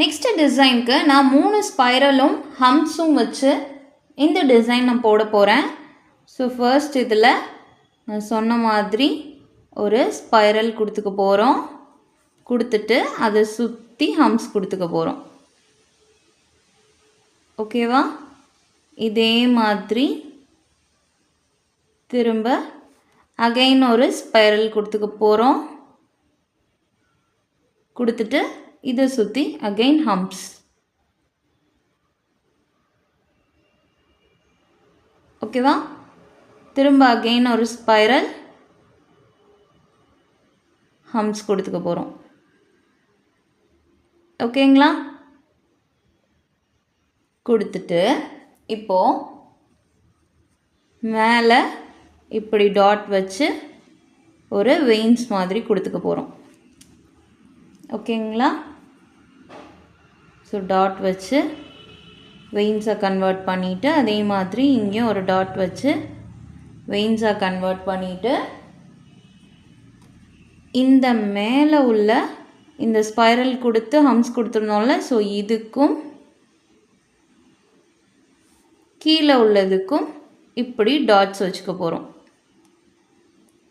Next டிசைனுக்கு நான் 3 ஸ்பைரலும் ஹம்ஸும் வச்சு இந்த டிசைன் நான் போட போகிறேன். ஸோ ஃபர்ஸ்ட் இதில் நான் சொன்ன மாதிரி ஒரு ஸ்பைரல் கொடுத்துக்க போகிறோம். கொடுத்துட்டு அதை சுற்றி ஹம்ஸ் கொடுத்துக்க போகிறோம். ஓகேவா? இதே மாதிரி திரும்ப அகைன் ஒரு ஸ்பைரல் கொடுத்துக்க போகிறோம். கொடுத்துட்டு இதை சுற்றி அகைன் ஹம்ஸ். ஓகேவா? திரும்ப அகைன் ஒரு ஸ்பைரல் ஹம்ஸ் கொடுத்துக்க போகிறோம். ஓகேங்களா? கொடுத்துட்டு இப்போது மேலே இப்படி டாட் வச்சு ஒரு வெயின்ஸ் மாதிரி கொடுத்துக்க போகிறோம். ஓகேங்களா? ஸோ டாட் வச்சு வெயின்ஸை கன்வெர்ட் பண்ணிவிட்டு அதே மாதிரி இங்கேயும் ஒரு டாட் வச்சு வெயின்ஸை கன்வெர்ட் பண்ணிவிட்டு இந்த மேலே உள்ள இந்த ஸ்பைரல் கொடுத்து ஹம்ஸ் கொடுத்துருந்தோம்ல, ஸோ இதுக்கும் கீழே உள்ளதுக்கும் இப்படி டாட்ஸ் வச்சுக்க போகிறோம்.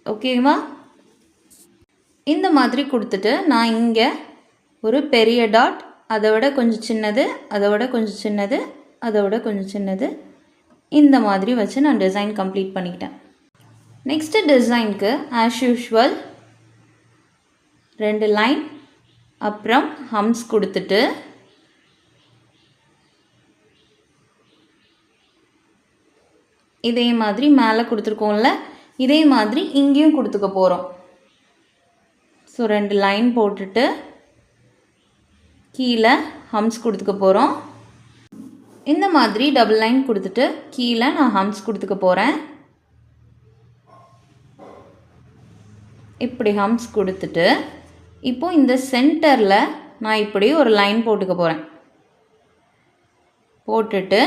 ஓகேவா? இந்த மாதிரி கொடுத்துட்டு நான் இங்கே ஒரு பெரிய டாட், அதை விட கொஞ்சம் சின்னது, அதை விட கொஞ்சம் சின்னது, அதை விட கொஞ்சம் சின்னது, இந்த மாதிரி வச்சு நான் டிசைன் கம்ப்ளீட் பண்ணிக்கிட்டேன். நெக்ஸ்ட்டு டிசைனுக்கு ஆஸ் யூஷுவல் 2 லைன் அப்புறம் ஹம்ஸ் கொடுத்துட்டு இதே மாதிரி மேலே கொடுத்துருக்கோம்ல, இதே மாதிரி இங்கேயும் கொடுத்துக்க போகிறோம். ஸோ 2 லைன் போட்டுட்டு கீழே ஹம்ஸ் கொடுத்துக்க போகிறோம். இந்த மாதிரி டபுள் லைன் கொடுத்துட்டு கீழே நான் ஹம்ஸ் கொடுத்துக்க போகிறேன். இப்படி ஹம்ஸ் கொடுத்துட்டு இப்போது இந்த சென்டரில் நான் இப்படி ஒரு லைன் போட்டுக்க போகிறேன். போட்டுட்டு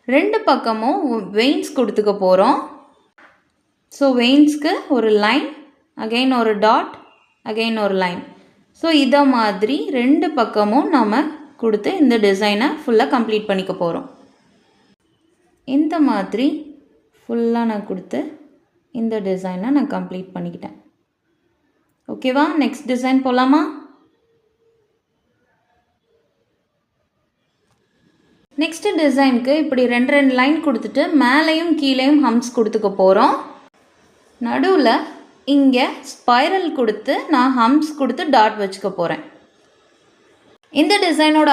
2 பக்கமும் வெயின்ஸ் கொடுத்துக்க போகிறோம். ஸோ வெயின்ஸ்க்கு ஒரு லைன், அகைன் ஒரு டாட், அகைன் ஒரு லைன். ஸோ இதை மாதிரி 2 பக்கமும் நம்ம கொடுத்து இந்த டிசைனை ஃபுல்லாக கம்ப்ளீட் பண்ணிக்க போகிறோம். இந்த மாதிரி ஃபுல்லாக நான் கொடுத்து இந்த டிசைனை நான் கம்ப்ளீட் பண்ணிக்கிட்டேன். ஓகேவா? நெக்ஸ்ட் டிசைன் போகலாமா? நெக்ஸ்ட் டிசைனுக்கு இப்படி 2 லைன் கொடுத்துட்டு மேலேயும் கீழேயும் ஹம்ஸ் கொடுத்துக்க போகிறோம். நடுவில் இங்கே ஸ்பைரல் கொடுத்து நான் ஹம்ஸ் கொடுத்து டாட் வச்சுக்க போகிறேன். இந்த டிசைனோட